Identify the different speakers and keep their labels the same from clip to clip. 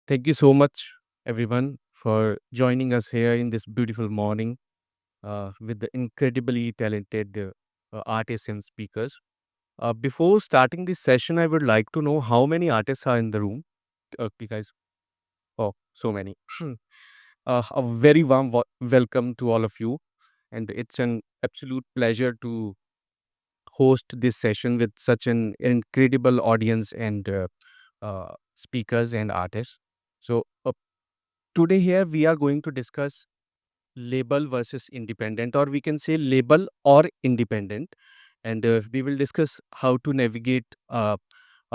Speaker 1: Thank you so much, everyone, for joining us here in this beautiful morning with the incredibly talented artists and speakers. Before starting this session, I would like to know how many artists are in the room. You guys, oh, so many. A very warm welcome to all of you, and it's an absolute pleasure to host this session with such an incredible audience and speakers and artists. So, today here we are going to discuss label versus independent, or we can say label or independent, and we will discuss how to navigate a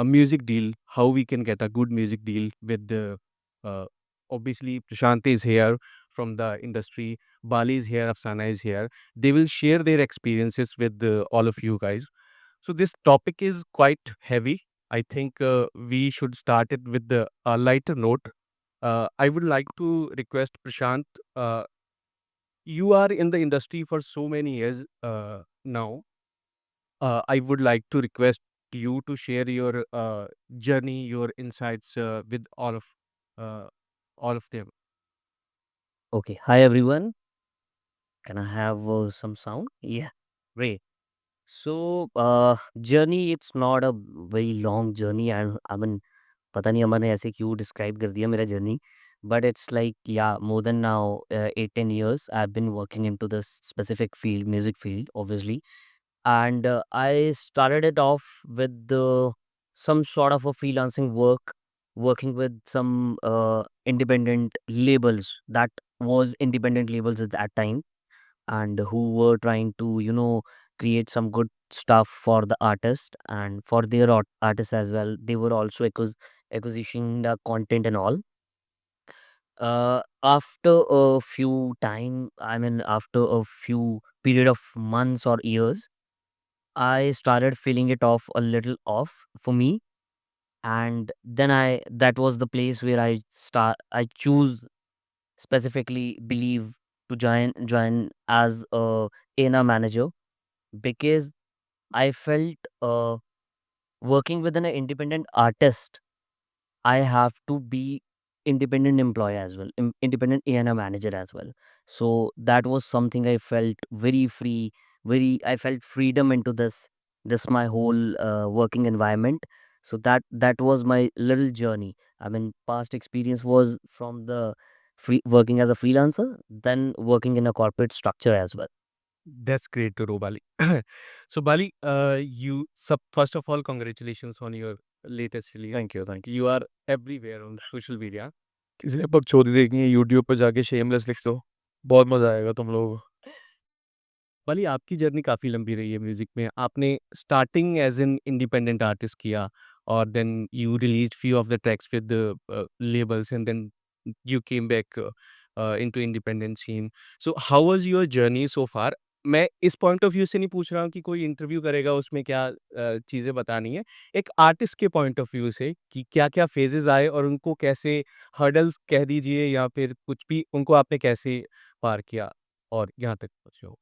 Speaker 1: music deal, how we can get a good music deal with the uh, obviously Prashant is here from the industry, Bali is here, Afsana is here. They will share their experiences with all of you guys. So this topic is quite heavy. I think we should start it with the lighter note. I would like to request Prashant. You are in the industry for so many years now. I would like to request you to share your journey, your insights with uh, all of them.
Speaker 2: Okay, hi everyone. Can I have some sound? Yeah, great. Journey, it's not a very long journey. I mean, पता नहीं हमने ऐसे क्यों describe कर दिया मेरा journey, but it's like yeah, more than now 8-10 years I've been working into this specific field, music field, obviously, and I started it off with some sort of a freelancing work, working with some independent labels that was independent labels at that time and who were trying to create some good stuff for the artist and for their artists as well. They were also acquisition the content and all. After a few time, I mean after a few period of months or years, I started feeling it off a little off for me, and then I that was the place where I choose specifically believe to join as a A&R manager, because I felt working with an independent artist, I have to be independent employee as well, independent A&R manager as well. So that was something I felt very free, I felt freedom into this my whole working environment. So that was my little journey. I mean, past experience was from the working as a freelancer, then working in a corporate structure as well.
Speaker 1: That's great to know, Bali. So, Bali, first of all, congratulations on your latest release.
Speaker 3: Thank you, thank you.
Speaker 1: You are everywhere on social media.
Speaker 3: किसी ने बकचोदी देखनी है YouTube पर जाके shameless लिख दो, बहुत मज़ा आएगा तुम लोगों को।
Speaker 1: भले आपकी जर्नी काफ़ी लंबी रही है म्यूज़िक में। आपने starting as an independent artist किया और then you released few of the tracks with labels and then you came back into independent scene. So how was your journey so far? मैं इस पॉइंट ऑफ व्यू से नहीं पूछ रहा हूँ कि कोई इंटरव्यू करेगा उसमें क्या चीज़ें बतानी है। एक आर्टिस्ट के पॉइंट ऑफ व्यू से कि क्या-क्या फ़ेजेज़ आए और उनको कैसे हर्डल्स कह दीजिए या फिर कुछ भी उनको आपने कैसे पार किया और यहाँ तक पहुँचे हो?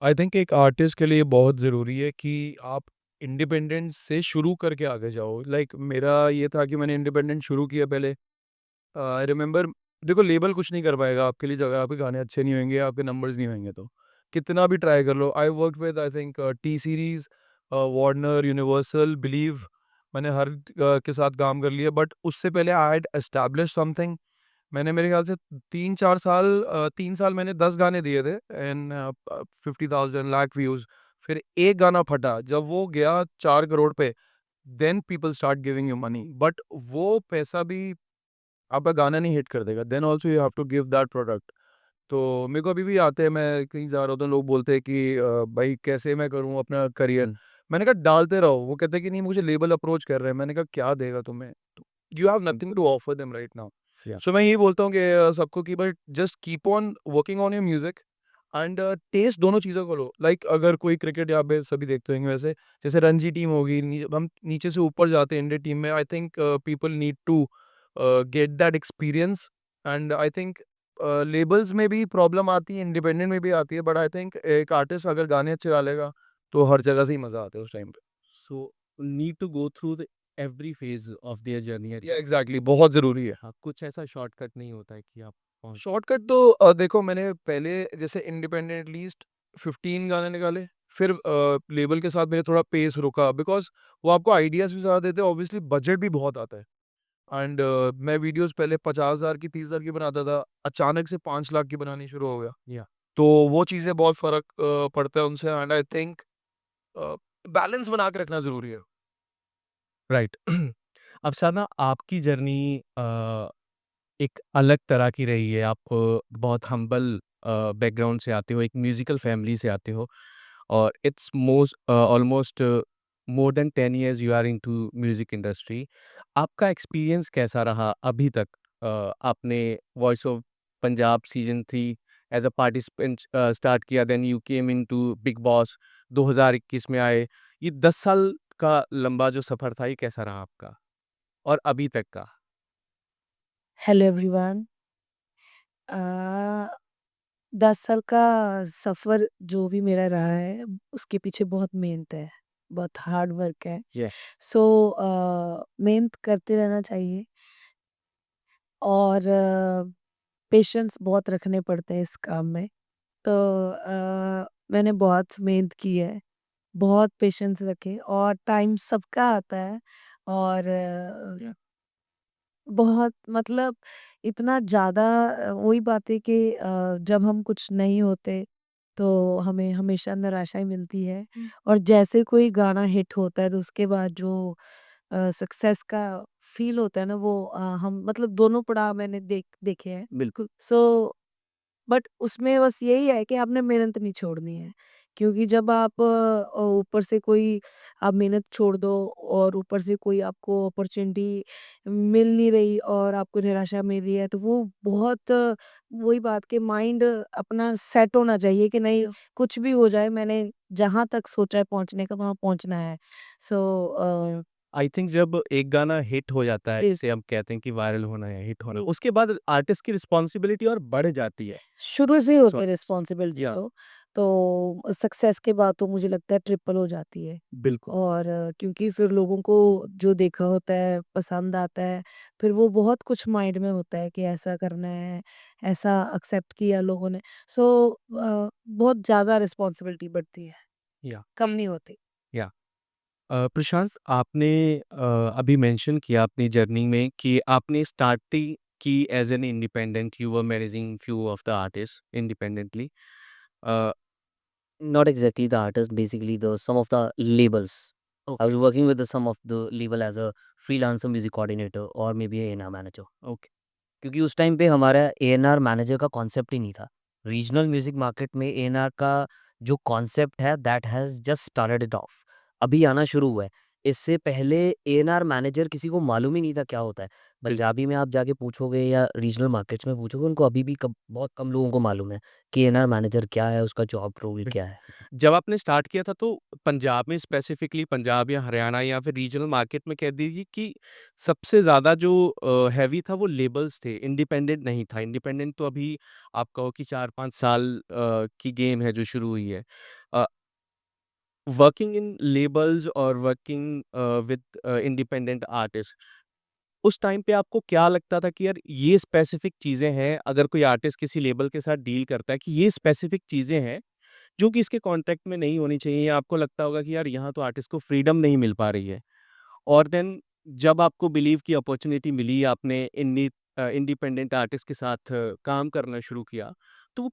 Speaker 3: आई थिंक एक आर्टिस्ट के लिए बहुत ज़रूरी है कि आप इंडिपेंडेंस से शुरू करके आगे जाओ। लाइक मेरा ये था कि मैंने इंडिपेंडेंट शुरू किया पहले। आई रिमेंबर, देखो लेबल कुछ नहीं कर पाएगा आपके लिए, अगर आपके गाने अच्छे नहीं होंगे, आपके नंबर्स नहीं होंगे तो कितना भी ट्राई कर लो। I work with I think T Series, Warner, Universal, Believe, मैंने हर के साथ काम कर लिया। बट उससे पहले आई हैड एस्टैब्लिश समथिंग। मैंने मेरे ख्याल से 3-4 साल 3 साल मैंने 10 गाने दिए थे एंड 50,000 लाख व्यूज़। फिर एक गाना फटा, जब वो गया 4 करोड़ पे, then people start giving you money. But वो पैसा भी आपका गाना नहीं हिट कर देगा, then also you have to give that product. तो मेरे को अभी भी आते हैं, मैं कहीं जा रहा होता हूँ, लोग बोलते हैं कि भाई कैसे मैं करूँ अपना करियर। मैंने कहा डालते रहो। वो कहते हैं कि नहीं मुझे लेबल अप्रोच कर रहे हैं। मैंने कहा क्या देगा तुम्हें, you have nothing to offer them right now.
Speaker 1: या
Speaker 3: सो मैं यही बोलता हूँ कि सबको कि but just keep on working on your music and taste, दोनों चीज़ों को लो। लाइक अगर कोई क्रिकेट यहाँ पे सभी देखते होंगे वैसे, जैसे रणजी टीम होगी, हम नीचे से ऊपर जाते हैं इंडिया टीम में। I think people need to get that experience. And I think labels में भी प्रॉब्लम आती है, इंडिपेंडेंट में भी आती है, बट आई थिंक एक आर्टिस्ट अगर गाने अच्छे डालेगा तो हर जगह से ही मज़ा आता है उस टाइम पे।
Speaker 1: So need to go through the every phase of their journey.
Speaker 3: या एग्जैक्टली बहुत ज़रूरी है।
Speaker 1: हाँ, कुछ ऐसा शॉर्टकट नहीं होता है कि आप पहुंच।
Speaker 3: शॉर्टकट तो देखो मैंने पहले जैसे इंडिपेंडेंट लीस्ट 15 गाने निकाले, फिर लेबल के साथ मैंने थोड़ा पेस रुका बिकॉज़ वो आपको आइडियाज़ भी ज़्यादा देते हैं, ऑब्वियसली बजट भी बहुत आता है। एंड मैं वीडियोज़ पहले 50,000 की 30,000 की बनाता था, अचानक से 5 लाख की बनानी शुरू हो गया।
Speaker 1: या
Speaker 3: तो वो चीज़ें बहुत फ़र्क पड़ता है उनसे एंड आई थिंक बैलेंस बना के रखना ज़रूरी है।
Speaker 1: राइट। अब सर ना आपकी जर्नी एक अलग तरह की रही है। आप बहुत हम्बल बैकग्राउंड से आते हो, एक म्यूजिकल फैमिली से आते हो, और it's most almost more than 10 years you are into music industry. आपका एक्सपीरियंस कैसा रहा अभी तक? आपने voice of Punjab season 3 as a participant start किया, then you came into Bigg Boss 2021 में आए। ये 10 साल का लंबा जो सफ़र था, ये कैसा रहा आपका और अभी तक का?
Speaker 4: Hello everyone. 10 साल का सफ़र जो भी मेरा रहा है, उसके पीछे बहुत मेहनत है, बहुत हार्ड वर्क है।
Speaker 1: Yeah.
Speaker 4: सो मेहनत करते रहना चाहिए और पेशेंस बहुत रखने पड़ते हैं इस काम में। तो मैंने बहुत मेहनत की है, बहुत पेशेंस रखे और टाइम सबका आता है और
Speaker 1: Yeah.
Speaker 4: बहुत मतलब इतना ज़्यादा वही बात है कि जब हम कुछ नहीं होते तो हमें हमेशा निराशा ही मिलती है और जैसे कोई गाना हिट होता है तो उसके बाद जो सक्सेस का फील होता है ना वो हम मतलब दोनों पड़ाव मैंने देखे हैं।
Speaker 1: बिल्कुल।
Speaker 4: सो बट उसमें बस यही है कि आपने मेहनत नहीं छोड़नी है क्योंकि जब आप ऊपर से कोई आप मेहनत छोड़ दो और ऊपर से कोई आपको अपॉर्चुनिटी मिल नहीं रही और आपको निराशा मिल रही है तो वो बहुत वही बात कि माइंड अपना सेट होना चाहिए कि नहीं कुछ भी हो जाए मैंने जहाँ तक सोचा है पहुँचने का वहाँ पहुँचना है। सो
Speaker 1: आई थिंक जब एक गाना हिट हो जाता है,
Speaker 4: जी।
Speaker 1: जिसे हम कहते हैं कि वायरल होना है, हिट होना, उसके बाद आर्टिस्ट की रिस्पॉन्सिबिलिटी और बढ़ जाती है।
Speaker 4: शुरू से ही होती
Speaker 1: सो
Speaker 4: है रिस्पॉन्सिबिलिटी
Speaker 1: या
Speaker 4: तो सक्सेस के बाद तो मुझे लगता है ट्रिपल हो जाती है।
Speaker 1: बिल्कुल।
Speaker 4: और क्योंकि फिर लोगों को जो देखा होता है पसंद आता है, फिर वो बहुत कुछ माइंड में होता है कि ऐसा करना है, ऐसा एक्सेप्ट किया लोगों ने। सो बहुत ज़्यादा रिस्पॉन्सिबिलिटी बढ़ती है,
Speaker 1: या
Speaker 4: कम नहीं होती।
Speaker 1: या प्रशांत, आपने अभी मेंशन किया अपनी जर्नी में कि आपने स्टार्टिंग की as an independent, you were managing few of the artist independently.
Speaker 2: Not exactly the artist, basically the some of the labels. I was working with the some of the label as a freelancer music coordinator or maybe a A&R manager.
Speaker 1: Okay.
Speaker 2: क्योंकि उस time पे हमारा A&R manager का concept ही नहीं था। Regional music market में A&R का जो कॉन्सेप्ट है that has just started it of. अभी आना शुरू हुआ है। इससे पहले A&R मैनेजर किसी को मालूम ही नहीं था क्या होता है। पंजाबी में आप जाके पूछोगे या रीजनल मार्केट्स में पूछोगे उनको अभी भी बहुत कम लोगों को मालूम है कि A&R मैनेजर क्या है, उसका जॉब रोल क्या है।
Speaker 1: जब आपने स्टार्ट किया था तो पंजाब में, स्पेसिफिकली पंजाब या हरियाणा या फिर रीजनल मार्केट में, कह दीजिए कि सबसे ज़्यादा जो हैवी था वो लेबल्स थे, इंडिपेंडेंट नहीं था। इंडिपेंडेंट तो अभी आप कहो कि 4-5 साल की गेम है जो शुरू हुई है। वर्किंग इन लेबल्स और वर्किंग विद इंडिपेंडेंट आर्टिस्ट, उस टाइम पे आपको क्या लगता था कि यार ये स्पेसिफिक चीज़ें हैं, अगर कोई आर्टिस्ट किसी लेबल के साथ डील करता है कि ये स्पेसिफिक चीज़ें हैं जो कि इसके कॉन्ट्रैक्ट में नहीं होनी चाहिए, या आपको लगता होगा कि यार यहाँ तो आर्टिस्ट को फ्रीडम नहीं मिल पा रही है? और देन जब आपको बिलीव की अपॉर्च्युनिटी मिली, आपने इंडिपेंडेंट आर्टिस्ट के साथ काम करना शुरू किया, तो वो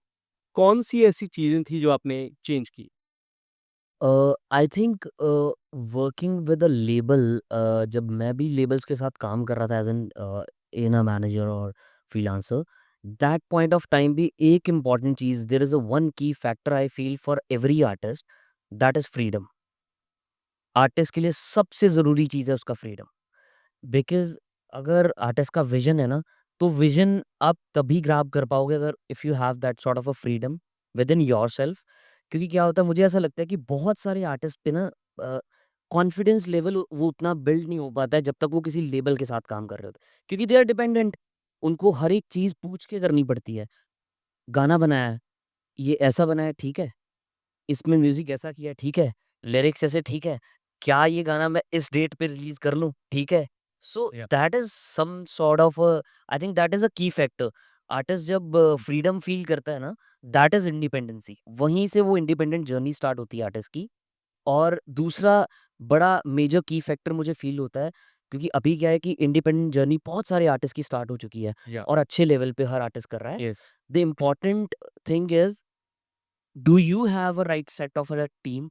Speaker 1: कौन-सी ऐसी चीज़ें थी जो आपने चेंज की?
Speaker 2: I think working with a label, जब मैं भी लेबल्स के साथ काम कर रहा था एज एन A&R मैनेजर और freelancer, that point of time भी एक इम्पॉर्टेंट चीज़, there is a one key factor I feel for every artist, that is freedom. Artist के लिए सबसे ज़रूरी चीज़ है उसका फ्रीडम। बिकॉज़ अगर आर्टिस्ट का विज़न है ना, तो विज़न आप तभी ग्रैब कर पाओगे अगर if you have that sort of a freedom within yourself. क्योंकि क्या होता है, मुझे ऐसा लगता है कि बहुत सारे आर्टिस्ट पे ना कॉन्फिडेंस लेवल वो उतना बिल्ड नहीं हो पाता है जब तक वो किसी लेबल के साथ काम कर रहे होते हैं। क्योंकि दे आर डिपेंडेंट, उनको हर एक चीज़ पूछ के करनी पड़ती है। गाना बनाया है, ये ऐसा बना है ठीक है, इसमें म्यूज़िक ऐसा किया है ठीक है, लिरिक्स ऐसे ठीक है। क्या ये गाना मैं इस डेट पे रिलीज कर लूं, ठीक है। So
Speaker 1: Yeah.
Speaker 2: That is some sort of, I think that is a key factor. Artist जब फ्रीडम फील करता है ना, दैट इज इंडिपेंडेंसी। वहीं से वो इंडिपेंडेंट जर्नी स्टार्ट होती है आर्टिस्ट की। और दूसरा बड़ा मेजर की फैक्टर मुझे फील होता है, क्योंकि अभी क्या है कि इंडिपेंडेंट जर्नी बहुत सारे आर्टिस्ट की स्टार्ट हो चुकी है
Speaker 1: Yeah.
Speaker 2: और अच्छे लेवल पे हर आर्टिस्ट कर रहा है।
Speaker 1: Yes.
Speaker 2: The important thing is, do you have a right set of a team?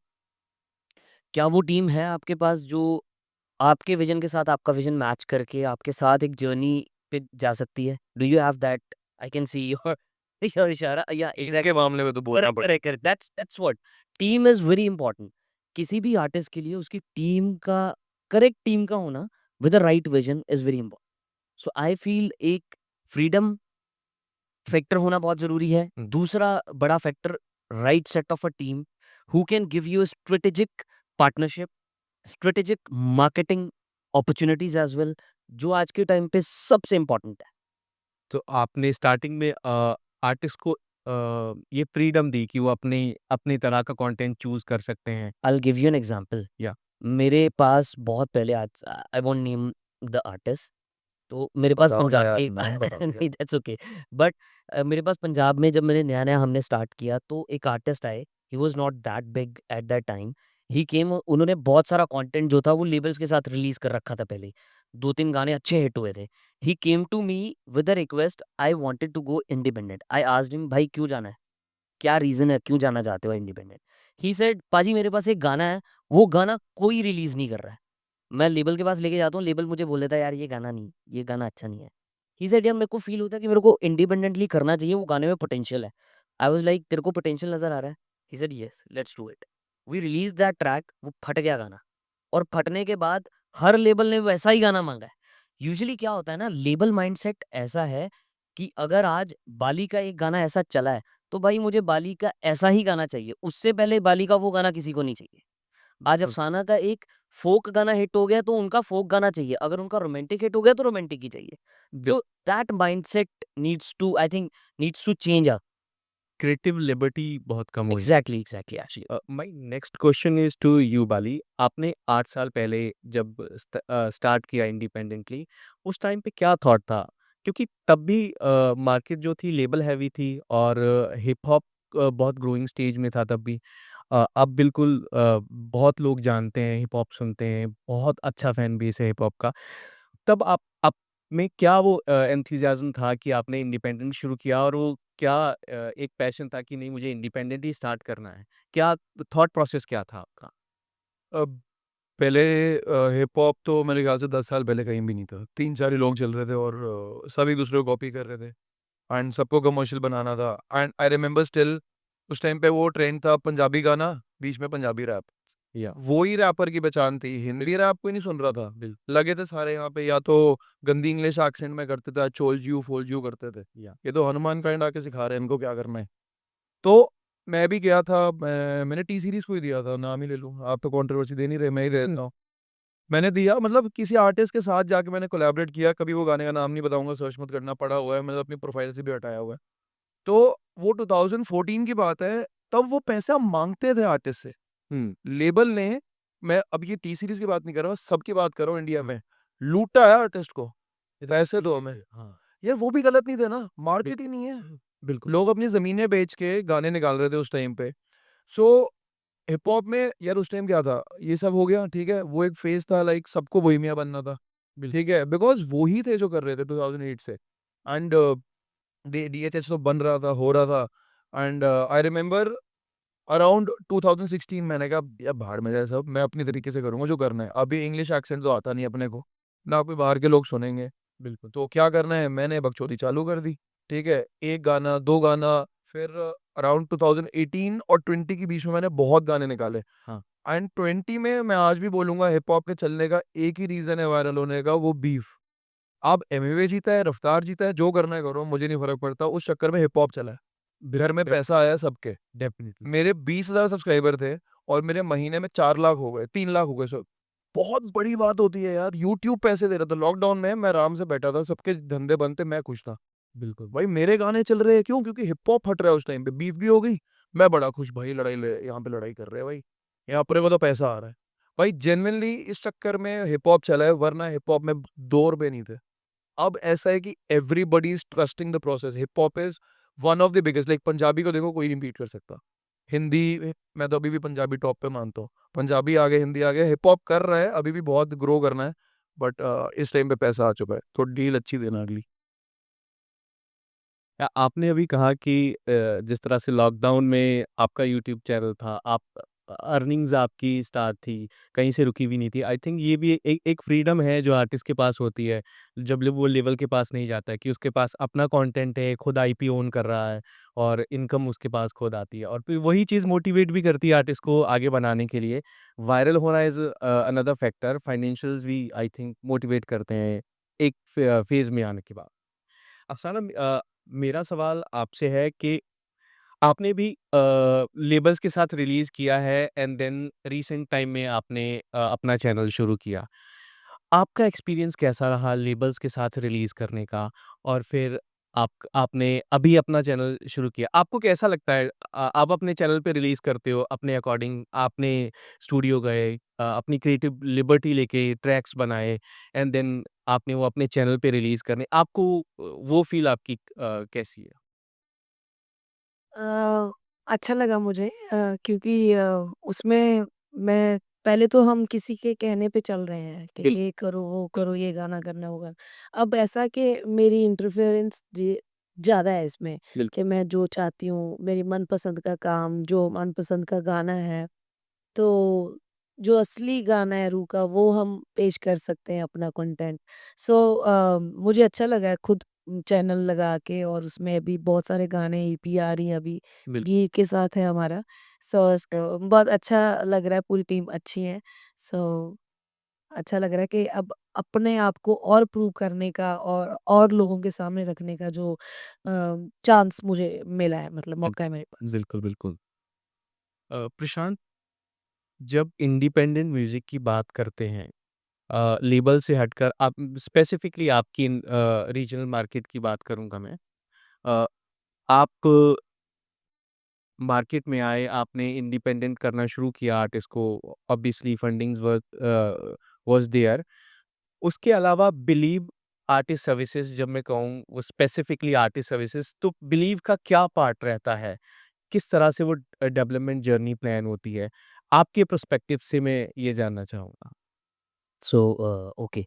Speaker 2: क्या वो टीम है आपके पास जो आपके विजन के साथ आपका विजन मैच करके आपके साथ एक जर्नी पे जा सकती है? Do you have that? I can see your your इशारा, या
Speaker 3: इसके मामले में तो बोलना
Speaker 2: करेक्ट
Speaker 3: पड़ेगा।
Speaker 2: Correct correct, that's what, team is very important. किसी भी आर्टिस्ट के लिए उसकी टीम का, करेक्ट टीम का होना with the right vision is very important. So I feel एक फ्रीडम फैक्टर होना बहुत जरूरी है। दूसरा बड़ा factor, right set of a team who can give you strategic partnership, strategic marketing opportunities as well, जो आज के टाइम पे सबसे इंपॉर्टेंट है।
Speaker 1: तो आपने स्टार्टिंग में आर्टिस्ट को ये फ्रीडम दी कि वो अपनी तरह का कंटेंट चूज कर सकते हैं।
Speaker 2: I will give you an example.
Speaker 1: या
Speaker 2: मेरे पास बहुत पहले, आज I won't name the artist, तो मेरे पास
Speaker 3: बताओ ना
Speaker 2: पंजाब
Speaker 3: यार,
Speaker 2: एक
Speaker 3: नाम बताओ यार।
Speaker 2: नहीं, दैट्स ओके। बट मेरे पास पंजाब में जब मैंने नया-नया हमने स्टार्ट किया, तो एक आर्टिस्ट आए, he was not that big at that time. He came, उन्होंने बहुत सारा कंटेंट जो था वो लेबल्स के साथ रिलीज़ कर रखा था पहले ही। 2-3 गाने अच्छे हिट हुए थे। He came to me with a request, I wanted to go independent. I asked him, भाई क्यों जाना है? क्या रीज़न है, क्यों जाना चाहते हो इंडिपेंडेंट? ही सेड, पाजी मेरे पास एक गाना है, वो गाना कोई रिलीज़ नहीं कर रहा है। मैं लेबल के पास लेके जाता हूँ, लेबल मुझे बोल देता है यार ये गाना नहीं, ये गाना अच्छा नहीं है। ही सेड यार मेरे को फ़ील होता है कि मेरे को इंडिपेंडेंटली करना चाहिए, वो गाने में पोटेंशियल है। आई वाज़ लाइक, तेरे को पोटेंशियल नज़र आ रहा है? He said yes, let's do it. We release that track, वो फट गया गाना। और फटने के बाद हर लेबल ने वैसा ही गाना माँगा है। यूजुअली क्या होता है ना, लेबल माइंडसेट ऐसा है कि अगर आज बाली का एक गाना ऐसा चला है, तो भाई मुझे बाली का ऐसा ही गाना चाहिए। उससे पहले बाली का वो गाना किसी को नहीं चाहिए। आज अफसाना का एक फ़ोक गाना हिट हो गया, तो उनका फ़ोक गाना चाहिए। अगर उनका रोमांटिक हिट हो गया, तो रोमांटिक ही चाहिए।
Speaker 1: जो
Speaker 2: so that mindset needs to, I think, needs to change
Speaker 1: creative liberty बहुत कम हुई।
Speaker 2: Exactly, exactly actually.
Speaker 1: My next question is to you Bali. आपने 8 साल पहले जब स्टार्ट किया इंडिपेंडेंटली, उस टाइम पे क्या थॉट था? क्योंकि तब भी मार्केट जो थी लेबल हैवी थी और हिप हॉप बहुत ग्रोइंग स्टेज में था तब भी। अब बिल्कुल बहुत लोग जानते हैं, हिप हॉप सुनते हैं, बहुत अच्छा फैन बेस है हिप हॉप का। तब आप में क्या वो एंथुसियाज़्म था कि आपने इंडिपेंडेंट शुरू किया और वो क्या एक पैशन था कि नहीं मुझे इंडिपेंडेंट ही स्टार्ट करना है? क्या थॉट प्रोसेस क्या था आपका?
Speaker 3: अब पहले हिप हॉप तो मेरे ख्याल से 10 साल पहले कहीं भी नहीं था। 3-4 ही लोग चल रहे थे और सब एक दूसरे को कॉपी कर रहे थे एंड सबको कमर्शियल बनाना था। एंड आई रिमेंबर स्टिल उस टाइम पे वो ट्रेंड था पंजाबी गाना, बीच में पंजाबी रैप।
Speaker 1: या
Speaker 3: वो ही रैपर की पहचान थी। हिंदी रैप कोई नहीं सुन रहा था। लगे थे सारे यहाँ पे या तो गंदी इंग्लिश एक्सेंट में करते थे, चोल्ड यू फोल्ड यू करते थे।
Speaker 1: या
Speaker 3: ये तो हनुमान काइंड आके सिखा रहे हैं इनको क्या करना है। तो मैं भी गया था, मैंने टी सीरीज को ही दिया था, नाम ही ले लूँ। आप तो कंट्रोवर्सी दे नहीं रहे, मैं ही दे देता हूँ। मैंने दिया, मतलब किसी आर्टिस्ट के साथ जाके मैंने कोलैबोरेट किया। कभी वो गाने का नाम नहीं बताऊंगा, सर्च मत करना, पड़ा हुआ है, मतलब अपनी प्रोफाइल से भी हटाया हुआ है। तो वो 2014 की बात है। तब वो पैसा मांगते थे आर्टिस्ट से। लेबल ने, मैं अब ये टी सीरीज की बात नहीं कर रहा, सबकी बात कर रहा हूँ, इंडिया में लूटा है आर्टिस्ट को, पैसे दो हमें।
Speaker 1: हाँ,
Speaker 3: यार वो भी गलत नहीं थे ना, मार्केट ही नहीं है।
Speaker 1: बिल्कुल।
Speaker 3: लोग अपनी जमीनें बेच के गाने निकाल रहे थे उस टाइम पे। सो हिप हॉप में यार उस टाइम क्या था, ये सब हो गया, ठीक है। वो एक फेज था, लाइक सबको बोहेमिया बनना था, ठीक है, बिकॉज वो ही थे जो कर रहे थे 2008 से। एंड डीएचएच तो बन रहा था, हो रहा था। एंड आई रिमेम्बर अराउंड 2016 मैंने कहा यार बाहर में जाए सब, मैं अपनी तरीके से करूंगा जो करना है। अभी इंग्लिश एक्सेंट तो आता नहीं अपने को, ना कोई बाहर के लोग सुनेंगे।
Speaker 1: बिल्कुल।
Speaker 3: तो क्या करना है, मैंने बकचोदी चालू कर दी, ठीक है। एक गाना, दो गाना, फिर अराउंड 2018 और 20 के बीच में मैंने बहुत गाने निकाले।
Speaker 1: हाँ।
Speaker 3: एंड 20 में मैं आज भी बोलूंगा, हिप हॉप के चलने का एक ही रीजन है वायरल होने का, वो बीफ। अब एमवे जीता है, रफ्तार जीता है, जो करना है करो, मुझे नहीं फर्क पड़ता। उस चक्कर में हिप हॉप चला है, घर में पैसा आया सबके।
Speaker 1: डेफिनेटली।
Speaker 3: मेरे 20,000 सब्सक्राइबर थे और मेरे महीने में 4 लाख हो गए, 3 लाख हो गए सब। बहुत बड़ी बात होती है यार, यूट्यूब पैसे दे रहा था। लॉकडाउन में मैं आराम से बैठा था, सबके धंधे बंद थे, मैं खुश था।
Speaker 1: बिल्कुल।
Speaker 3: भाई मेरे गाने चल रहे हैं, क्यों? क्योंकि हिप हॉप हट रहा है। उस टाइम पे बीफ भी हो गई, मैं बड़ा खुश, भाई लड़ाई यहाँ पे लड़ाई कर रहे हैं भाई, यहाँ अपने को तो पैसा आ रहा है। भाई जेन्युइनली इस चक्कर में हिप हॉप चला है, वरना हिप हॉप में 2 रुपए नहीं थे। अब ऐसा है कि everybody is trusting the process. Hip hop is one of the biggest, like Punjabi को देखो कोई नहीं बीट कर सकता। हिंदी मैं तो अभी भी पंजाबी टॉप पे मानता हूँ। पंजाबी आ गया, हिंदी आ गया, हिप हॉप कर रहा है, अभी भी बहुत ग्रो करना है, बट इस टाइम पे पैसा आ चुका है, तो डील अच्छी देना अगली।
Speaker 1: आपने अभी कहा कि जिस तरह से लॉकडाउन में आपका यूट्यूब चैनल था, आप अर्निंग्स आपकी स्टार्ट थी, कहीं से रुकी हुई नहीं थी। आई थिंक ये भी एक एक फ्रीडम है जो आर्टिस्ट के पास होती है, जब वो लेवल के पास नहीं जाता है कि उसके पास अपना कंटेंट है, खुद आईपी ओन कर रहा है और इनकम उसके पास खुद आती है और फिर वही चीज़ मोटिवेट भी करती है आर्टिस्ट को आगे बनाने के लिए। वायरल होना इज़ अनदर फैक्टर, फाइनेंशियल्स भी आई थिंक मोटिवेट करते हैं एक फेज़ में आने के बाद। अफ़साना मेरा सवाल आपसे है कि आपने भी लेबल्स के साथ रिलीज़ किया है एंड देन रीसेंट टाइम में आपने अपना चैनल शुरू किया। आपका एक्सपीरियंस कैसा रहा लेबल्स के साथ रिलीज़ करने का? और फिर आपने अभी अपना चैनल शुरू किया। आपको कैसा लगता है आप अपने चैनल पे रिलीज़ करते हो अपने अकॉर्डिंग, आपने स्टूडियो गए, अपनी क्रिएटिव लिबर्टी लेके ट्रैक्स बनाए एंड देन आपने वो अपने चैनल पे रिलीज़ करने आपको वो फ़ील आपकी कैसी है?
Speaker 4: अ, अच्छा लगा मुझे क्योंकि उसमें मैं पहले तो हम किसी के कहने पे चल रहे हैं कि
Speaker 1: बिल
Speaker 4: ये करो, वो करो, ये गाना करना, वो गाना। अब ऐसा कि मेरी इंटरफेरेंस ज़्यादा है इसमें
Speaker 1: बिल्कुल,
Speaker 4: कि मैं जो चाहती हूँ, मेरी मनपसंद का काम, जो मनपसंद का गाना है, तो जो असली गाना है रूह का वो हम पेश कर सकते हैं अपना कंटेंट। सो मुझे अच्छा लगा है खुद चैनल लगा के और उसमें अभी बहुत सारे गाने ईपी आ रही है अभी
Speaker 1: बिल्कुल।
Speaker 4: गीत के साथ है हमारा। सो बहुत अच्छा लग रहा है, पूरी टीम अच्छी है। सो अच्छा लग रहा है कि अब अपने आप को और प्रूव करने का और लोगों के सामने रखने का जो चांस मुझे मिला है, मतलब
Speaker 1: बिल
Speaker 4: मौका है मेरे पास।
Speaker 1: बिल्कुल, बिल्कुल। प्रशांत, जब इंडिपेंडेंट म्यूज़िक की बात करते हैं, लेबल से हटकर आप स्पेसिफिकली आपकी रीजनल मार्केट की बात करूँगा मैं। अ, आप मार्केट में आए, आपने इंडिपेंडेंट करना शुरू किया आर्टिस्ट को, ऑब्वियसली फंडिंग्स वाज़ देयर। उसके अलावा बिलीव आर्टिस्ट सर्विसेज़ जब मैं कहूँ वो स्पेसिफिकली आर्टिस्ट सर्विसेज़, तो बिलीव का क्या पार्ट रहता है? किस तरह से वो डेवलपमेंट जर्नी प्लान होती है? आपके पर्सपेक्टिव से मैं ये जानना चाहूँगा।
Speaker 2: सो ओके,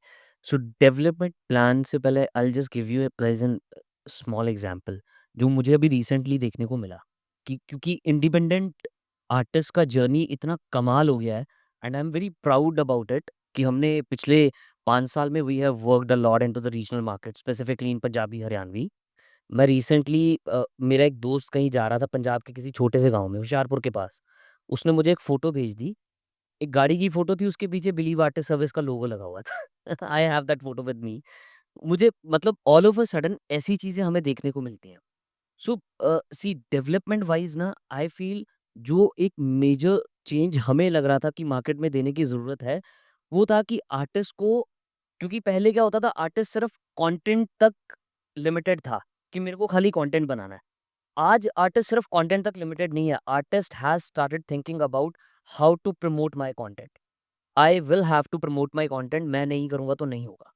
Speaker 2: सो डेवलपमेंट प्लान से पहले I will just give U A present small example जो मुझे अभी रिसेंटली देखने को मिला कि क्योंकि इंडिपेंडेंट आर्टिस्ट का जर्नी इतना कमाल हो गया है and I am very proud about it कि हमने पिछले 5 साल में we have worked a lot into the regional market specifically in Punjabi Haryanvi. मैं रिसेंटली मेरा एक दोस्त कहीं जा रहा था पंजाब के किसी छोटे से गांव में होशियारपुर के पास। उसने मुझे एक फ़ोटो भेज दी। एक गाड़ी की फ़ोटो थी, उसके पीछे बिलीव आर्टिस्ट सर्विस का लोगो लगा हुआ था। I have that photo with me. मुझे मतलब ऑल ऑफ अ सडन ऐसी चीज़ें हमें देखने को मिलती हैं। सो सी डेवलपमेंट वाइज़ ना आई फ़ील जो एक मेजर चेंज हमें लग रहा था कि मार्केट में देने की ज़रूरत है, वो था कि आर्टिस्ट को, क्योंकि पहले क्या होता था आर्टिस्ट सिर्फ़ कंटेंट तक लिमिटेड था कि मेरे को खाली कंटेंट बनाना है। आज आर्टिस्ट सिर्फ कंटेंट तक लिमिटेड नहीं है। Artist has started thinking about how to promote my content. I will have to promote my content, मैं नहीं करूँगा तो नहीं होगा।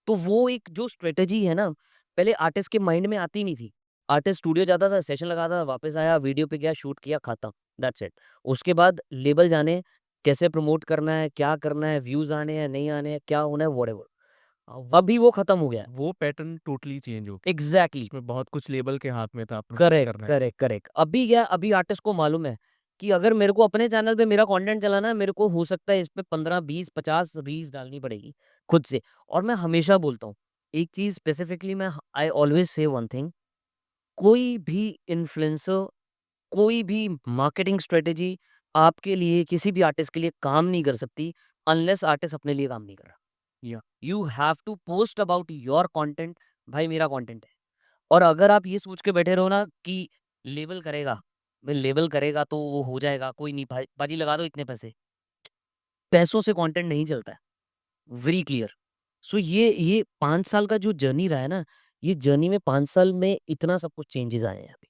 Speaker 2: तो वो एक जो स्ट्रैटेजी है ना, पहले आर्टिस्ट के माइंड में आती नहीं थी। आर्टिस्ट स्टूडियो जाता था, सेशन लगाता था, वापस आया, वीडियो पे गया, शूट किया, खत्म, दैट्स इट। उसके बाद लेबल जाने, कैसे प्रमोट करना है, क्या करना है, व्यूज़ आने हैं, नहीं आने हैं, क्या होना है, व्हाटएवर।
Speaker 1: वो
Speaker 2: अभी वो खत्म हो गया है।
Speaker 1: वो पैटर्न टोटली चेंज हो गया।
Speaker 2: एग्ज़ैक्टली।
Speaker 1: उसमें बहुत कुछ लेबल के हाथ में था प्रमोट
Speaker 2: करेक्ट,
Speaker 1: करना है।
Speaker 2: Correct, correct. अभी क्या, अभी आर्टिस्ट को मालूम है कि अगर मेरे को अपने चैनल पे मेरा कंटेंट चलाना है, मेरे को हो सकता है इस पे 15, 20, 50 रील्स डालनी पड़ेगी खुद से। और मैं हमेशा बोलता हूँ, एक चीज़ स्पेसिफिकली मैं आई ऑलवेज़ से वन थिंग, कोई भी इन्फ्लुएंसर, कोई भी मार्केटिंग स्ट्रेटजी आपके लिए, किसी भी आर्टिस्ट के लिए काम नहीं कर सकती अनलेस आर्टिस्ट अपने लिए काम नहीं कर रहा।
Speaker 1: या
Speaker 2: you have to post about your content, भाई मेरा कंटेंट है। और अगर आप ये सोच के बैठे रहो ना कि लेबल करेगा, भाई लेबल करेगा तो वो हो जाएगा, कोई नहीं भाई, बाजी लगा दो इतने पैसे। पैसों से कंटेंट नहीं चलता है, वेरी क्लियर। सो ये 5 साल का जो जर्नी रहा है ना, ये जर्नी में 5 साल में इतना सब कुछ चेंजेस आए हैं अभी।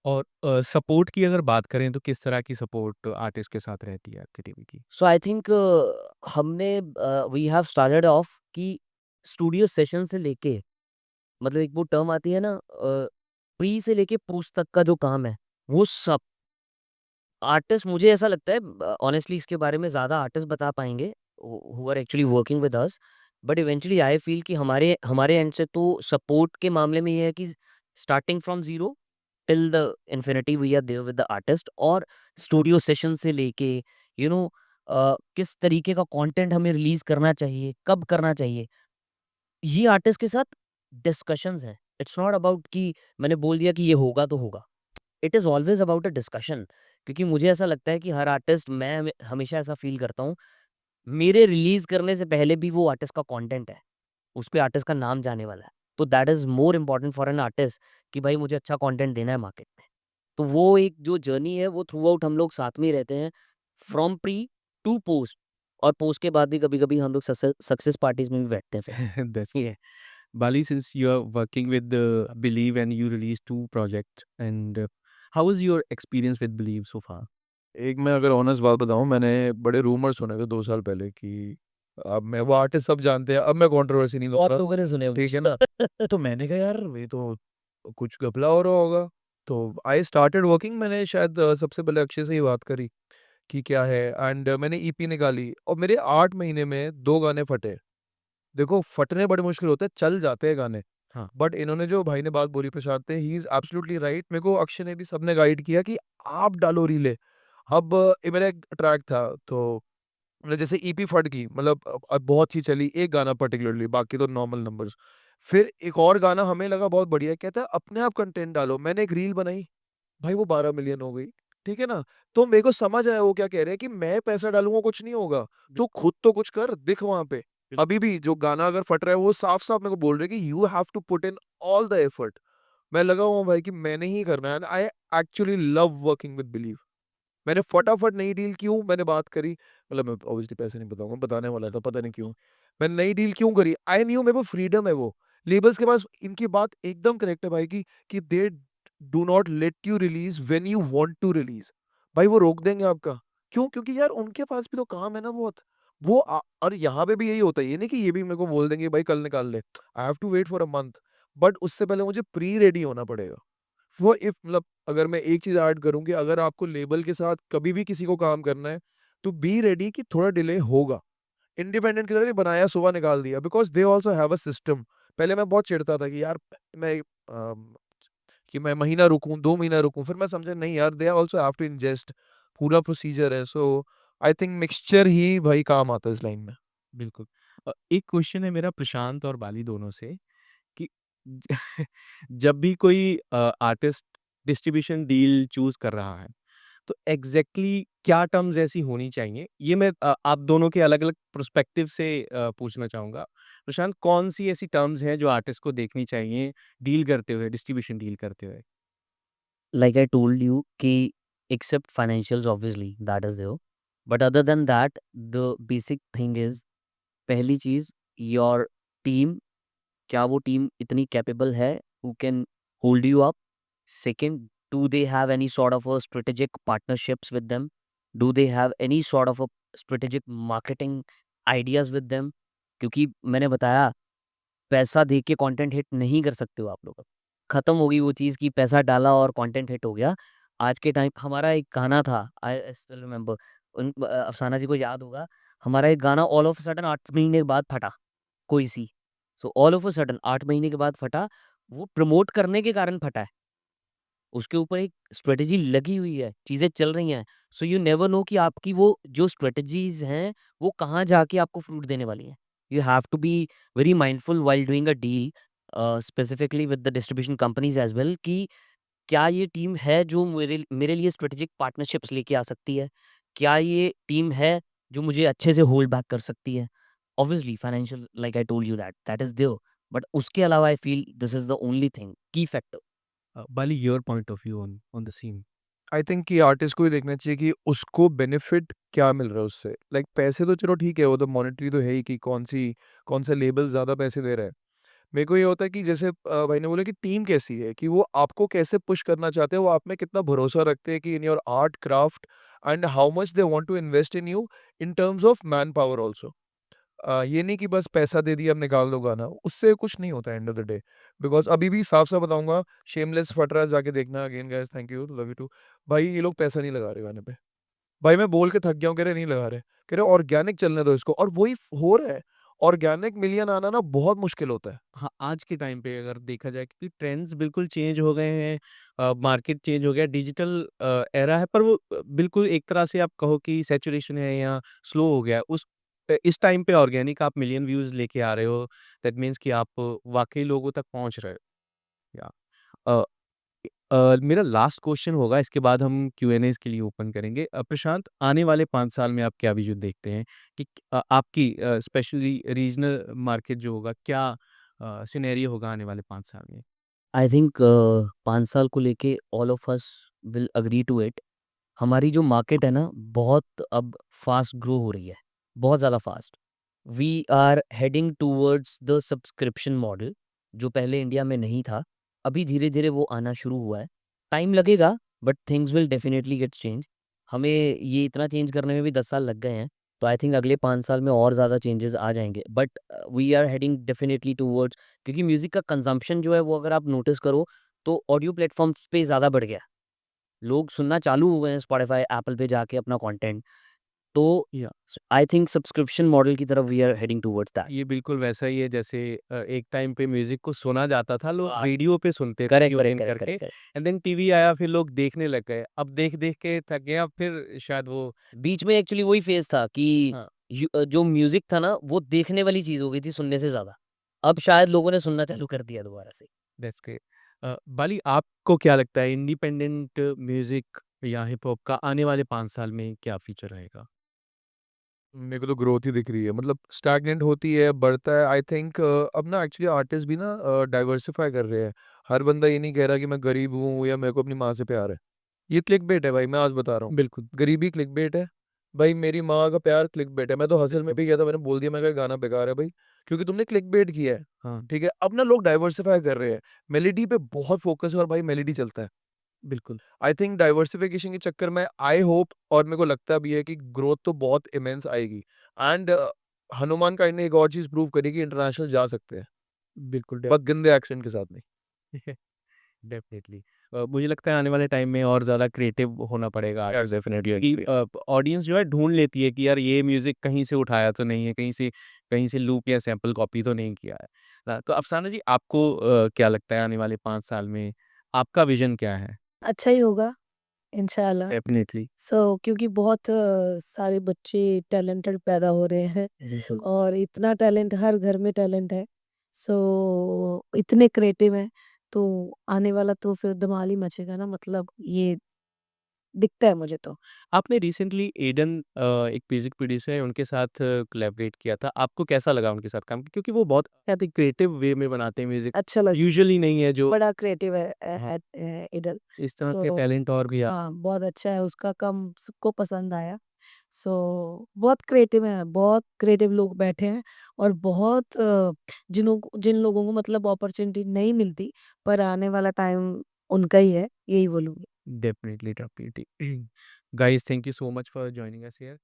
Speaker 1: और सपोर्ट की अगर बात करें तो किस तरह की सपोर्ट आर्टिस्ट के साथ रहती है आपकी टीम की?
Speaker 2: सो आई थिंक हमने वी हैव स्टार्टेड ऑफ कि स्टूडियो सेशन से लेके मतलब एक वो टर्म आती है ना प्री से लेके पोस्ट तक का जो काम है वो सब आर्टिस्ट मुझे ऐसा लगता है ऑनेस्टली इसके बारे में ज़्यादा आर्टिस्ट बता पाएंगे who are actually working with us but eventually I feel कि हमारे हमारे एंड से तो सपोर्ट के मामले में ये है कि starting from zero till the infinity we are there with the artist और स्टूडियो सेशन से लेके यू नो किस तरीके का कंटेंट हमें रिलीज करना चाहिए कब करना चाहिए ये आर्टिस्ट के साथ डिस्कशंस हैं इट्स नॉट अबाउट कि मैंने बोल दिया कि ये होगा तो होगा it is always about a discussion क्योंकि मुझे ऐसा लगता है कि हर आर्टिस्ट मैं हमेशा ऐसा फील करता हूँ मेरे रिलीज करने से पहले भी वो आर्टिस्ट का कंटेंट है उस पे आर्टिस्ट का नाम जाने वाला है तो that is more important for an artist कि भाई मुझे अच्छा कंटेंट देना है मार्केट में तो वो एक जो जर्नी है वो थ्रू आउट हम लोग साथ में ही रहते हैं फ्रॉम प्री टू पोस्ट और पोस्ट के बाद भी कभी कभी हम लोग सक्सेस पार्टीज में भी बैठते हैं फिर
Speaker 1: That's
Speaker 2: ये
Speaker 1: Bali, since you are working with Believe and you released 2 projects, and how was your experience with Believe so far?
Speaker 3: एक मैं अगर ऑनेस्ट बात बताऊँ, मैंने बड़े रूमर सुने थे 2 साल पहले कि अब मैं वो आर्टिस्ट सब जानते हैं, अब मैं कंट्रोवर्सी नहीं
Speaker 2: बहुत
Speaker 3: दूँगा,
Speaker 2: लोगों ने सुने
Speaker 3: ठीक है ना? तो मैंने कहा यार ये तो कुछ घपला हो रहा होगा। तो आई स्टार्टेड वर्किंग, मैंने शायद सबसे पहले अक्षय से ही बात करी कि क्या है एंड मैंने ईपी निकाली और मेरे 8 महीने में 2 गाने फटे। देखो फटने बड़े मुश्किल होते हैं, चल जाते हैं गाने।
Speaker 1: हाँ।
Speaker 3: बट इन्होंने जो भाई ने बात बोली प्रशांत ने, ही इज़ एब्सोल्युटली राइट। मेरे को अक्षय ने भी सबने गाइड किया कि आप डालो रीलें। अब ये मेरा एक ट्रैक था तो मतलब जैसे ईपी फट गई, मतलब अब बहुत सी चली एक गाना पर्टिकुलरली, बाकी तो नॉर्मल नंबर्स। फिर एक और गाना हमें लगा बहुत बढ़िया, कहता है अपने आप कंटेंट डालो। मैंने एक रील बनाई, भाई वो 12 मिलियन हो गई, ठीक है ना? तो मेरे को समझ आया वो क्या कह रहे हैं कि मैं पैसा डालूंगा कुछ नहीं होगा, तू खुद तो कुछ कर, दिख वहां पे। अभी भी जो गाना अगर फट रहा है वो साफ साफ मेरे को बोल रहे हैं कि you have to put in all the effort. मैं लगा हुआ हूँ भाई कि मैंने ही करना है। I actually love working with believe. मैंने फटाफट नई डील क्यों मैंने बात करी, मतलब मैं ऑब्वियसली पैसे नहीं बताऊंगा, बताने वाला था, पता नहीं क्यों मैंने नई डील क्यों करी। आई न्यू मेरे को फ्रीडम है। वो लेबल्स के पास इनकी बात एकदम करेक्ट है भाई की कि they do not let you release when you want to release. भाई वो रोक देंगे आपका, क्यों? क्योंकि यार उनके पास भी तो काम है ना बहुत। वो और यहाँ पे भी यही होता है, ये नहीं कि ये भी मेरे को बोल देंगे भाई कल निकाल ले। I have to wait for a month, but उससे पहले मुझे प्री रेडी होना पड़ेगा। वो इफ मतलब अगर मैं एक चीज़ ऐड करूँ कि अगर आपको लेबल के साथ कभी भी किसी को काम करना है, तो बी रेडी कि थोड़ा डिले होगा। इंडिपेंडेंट की तरह नहीं बनाया सुबह निकाल दिया, because they also have a system. पहले मैं बहुत चिढ़ता था कि यार मैं कि मैं महीना रुकूँ, 2 महीना रुकूँ, फिर मैं समझा नहीं यार they also have to ingest, पूरा प्रोसीजर है। सो आई थिंक मिक्सचर ही भाई काम आता है इस लाइन में।
Speaker 1: बिल्कुल। एक क्वेश्चन है मेरा प्रशांत और बाली दोनों से कि जब भी कोई आर्टिस्ट डिस्ट्रीब्यूशन डील चूज़ कर रहा है, तो एग्ज़ैक्टली क्या टर्म्स ऐसी होनी चाहिए? ये मैं आप दोनों के अलग-अलग पर्सपेक्टिव से पूछना चाहूँगा। प्रशांत, कौन-सी ऐसी टर्म्स हैं जो आर्टिस्ट को देखनी चाहिए डील करते हुए, डिस्ट्रीब्यूशन डील करते हुए?
Speaker 2: like I told you कि except financials obviously that is there but other than that the basic thing is पहली चीज़ your team क्या वो टीम इतनी कैपेबल है who can hold you up second do they have any sort of a strategic partnerships with them do they have any sort of a strategic marketing ideas with them क्योंकि मैंने बताया पैसा दे के content hit नहीं कर सकते हो आप लोग अब। खत्म हो गई वो चीज़ कि पैसा डाला और कंटेंट हिट हो गया। आज के टाइम हमारा एक गाना था आई स्टिल रिमेंबर अफ़साना जी को याद होगा, हमारा एक गाना ऑल ऑफ अ सडन 8 महीने के बाद फटा, कोई सी। So all of a sudden 8 महीने के बाद फटा, वो प्रमोट करने के कारण फटा है। उसके ऊपर एक स्ट्रैटेजी लगी हुई है, चीज़ें चल रही हैं। सो यू नेवर नो कि आपकी वो जो स्ट्रैटेजीज़ हैं, वो कहाँ जाके आपको फ्रूट देने वाली हैं। You have to be very mindful while doing a deal specifically with the distribution companies as well कि क्या ये टीम है जो मेरे मेरे लिए स्ट्रैटेजिक पार्टनरशिप्स लेके आ सकती है? क्या ये टीम है जो मुझे अच्छे से होल्ड बैक कर सकती है? Obviously financial like I told you that is there but उसके अलावा I feel this is the only thing, key factor.
Speaker 1: Bali, your point of view on the same.
Speaker 3: I think कि artist को ही देखना चाहिए कि उसको बेनिफिट क्या मिल रहा है उससे। लाइक पैसे तो चलो ठीक है, वो तो मॉनेटरी तो है ही कि कौन सा लेबल ज़्यादा पैसे दे रहा है। मेरे को ये होता है कि जैसे भाई ने बोला कि टीम कैसी है, कि वो आपको कैसे पुश करना चाहते हैं, वो आप में कितना भरोसा रखते हैं कि in your art craft and how much they want to invest in you in terms of manpower also. ये नहीं कि बस पैसा दे दिया अब निकाल दो गाना, उससे कुछ नहीं होता end of the day. Because अभी भी साफ साफ बताऊंगा, शेमलेस फट रहा है, जाके देखना। Again guys, thank you, love you too. भाई ये लोग पैसा नहीं लगा रहे गाने पे। भाई मैं बोल के थक गया हूँ, कह रहे नहीं लगा रहे, कह रहे ऑर्गेनिक चलने दो इसको, और वही हो रहा है। ऑर्गेनिक मिलियन आना ना बहुत मुश्किल होता है।
Speaker 1: हाँ, आज के टाइम पे अगर देखा जाए क्योंकि ट्रेंड्स बिल्कुल चेंज हो गए हैं, मार्केट चेंज हो गया, डिजिटल एरा है, पर वो बिल्कुल एक तरह से आप कहो कि सैचुरेशन है या स्लो हो गया है। इस टाइम पे ऑर्गेनिक आप मिलियन व्यूज़ लेके आ रहे हो, दैट मीन्स कि आप वाक़ई लोगों तक पहुँच रहे हो। या अ मेरा लास्ट क्वेश्चन होगा, इसके बाद हम क्यू&एज़ के लिए ओपन करेंगे। प्रशांत, आने वाले 5 साल में आप क्या विज़न देखते हैं कि आपकी स्पेशली रीजनल मार्केट जो होगा, क्या सिनेरियो होगा आने वाले 5 साल में?
Speaker 2: आई थिंक 5 साल को लेके all of us will agree to it. हमारी जो मार्केट है ना, बहुत अब फ़ास्ट ग्रो हो रही है, बहुत ज़्यादा fast. We are heading towards the subscription model, जो पहले इंडिया में नहीं था। अभी धीरे-धीरे वो आना शुरू हुआ है। टाइम लगेगा, but things will definitely get change. हमें ये इतना चेंज करने में भी 10 साल लग गए हैं, तो आई थिंक अगले 5 साल में और ज़्यादा चेंजेस आ जाएँगे। But we are heading definitely towards, क्योंकि म्यूज़िक का कंज़म्पशन जो है वो अगर आप नोटिस करो, तो ऑडियो प्लेटफ़ॉर्म्स पे ज़्यादा बढ़ गया है। लोग सुनना चालू हो गए हैं स्पॉटिफ़ाई, एप्पल पे जाके अपना कंटेंट। तो
Speaker 1: या
Speaker 2: आई थिंक सब्सक्रिप्शन मॉडल की तरफ we are heading towards that.
Speaker 1: ये बिल्कुल वैसा ही है जैसे एक टाइम पे म्यूज़िक को सुना जाता था, लोग रेडियो पे सुनते थे
Speaker 2: correct,
Speaker 1: tune in
Speaker 2: correct, correct,
Speaker 1: करके,
Speaker 2: correct, correct.
Speaker 1: And then TV आया, फिर लोग देखने लग गए। अब देख-देख के थक गए, अब फिर शायद वो
Speaker 2: बीच में एक्चुअली वही फ़ेज़ था कि
Speaker 1: हाँ,
Speaker 2: जो म्यूज़िक था ना, वो देखने वाली चीज़ हो गई थी सुनने से ज़्यादा। अब शायद लोगों ने सुनना चालू कर दिया दोबारा से।
Speaker 1: That's great. बाली, आपको क्या लगता है इंडिपेंडेंट म्यूज़िक या हिप हॉप का आने वाले 5 साल में क्या फ्यूचर रहेगा?
Speaker 3: मेरे को तो ग्रोथ ही दिख रही है, मतलब स्टैग्नेंट होती है, बढ़ता है। आई थिंक अब ना एक्चुअली आर्टिस्ट भी ना डाइवर्सिफाई कर रहे हैं। हर बंदा ये नहीं कह रहा कि मैं गरीब हूँ या मेरे को अपनी माँ से प्यार है। ये क्लिकबेट है भाई, मैं आज बता रहा हूँ।
Speaker 1: बिल्कुल।
Speaker 3: गरीबी क्लिकबेट है। भाई मेरी माँ का प्यार क्लिकबेट है। मैं तो हसल में भी गया था, मैंने बोल दिया, मैं कहा गाना बेकार है भाई, क्योंकि तुमने क्लिकबेट किया है।
Speaker 1: हाँ,
Speaker 3: ठीक है, अब ना लोग डाइवर्सिफाई कर रहे हैं। मेलेडी पे बहुत फोकस है और भाई मेलेडी चलता है।
Speaker 1: बिल्कुल।
Speaker 3: आई थिंक डाइवर्सिफिकेशन के चक्कर में आई होप, और मेरे को लगता भी है कि ग्रोथ तो बहुत इमेंस आएगी। एंड हनुमान काइंड ने एक और चीज़ प्रूव करी कि इंटरनेशनल जा सकते हैं,
Speaker 1: बिल्कुल,
Speaker 3: बस गंदे एक्सेंट के साथ नहीं।
Speaker 1: डेफ़िनिटली। मुझे लगता है आने वाले टाइम में और ज़्यादा क्रिएटिव होना पड़ेगा
Speaker 3: यस, डेफिनिटली
Speaker 1: कि
Speaker 3: एग्री।
Speaker 1: ऑडियंस जो है ढूँढ लेती है कि यार ये म्यूज़िक कहीं से उठाया तो नहीं है, कहीं से लूप या सैंपल कॉपी तो नहीं किया है। तो अफ़साना जी, आपको क्या लगता है आने वाले 5 साल में आपका विज़न क्या है?
Speaker 4: अच्छा ही होगा इंशाल्लाह।
Speaker 1: डेफ़िनिटली।
Speaker 4: क्योंकि बहुत सारे बच्चे टैलेंटेड पैदा हो रहे हैं
Speaker 2: बिल्कुल।
Speaker 4: और इतना टैलेंट हर घर में टैलेंट है। इतने क्रिएटिव हैं, तो आने वाला तो फिर धमाल ही मचेगा ना, मतलब ये दिखता है मुझे तो।
Speaker 1: आपने रिसेंटली एडन एक म्यूज़िक प्रोड्यूसर है, उनके साथ कोलैबोरेट किया था। आपको कैसा लगा उनके साथ काम क्योंकि वो बहुत कहते हैं क्रिएटिव वे में बनाते हैं म्यूज़िक,
Speaker 4: अच्छा लगा,
Speaker 1: यूजुअली नहीं है जो
Speaker 4: बड़ा क्रिएटिव है
Speaker 1: हाँ,
Speaker 4: इडल।
Speaker 1: इस तरह के
Speaker 4: तो
Speaker 1: टैलेंट और भी
Speaker 4: हाँ, बहुत अच्छा है, उसका काम सबको पसंद आया। बहुत क्रिएटिव है, बहुत क्रिएटिव लोग बैठे हैं और बहुत जिन लोगों को मतलब अपॉर्च्युनिटी नहीं मिलती, पर आने वाला टाइम उनका ही है, यही बोलूँगी।
Speaker 1: Definitely, definitely. Guys, thank you so much for joining us here.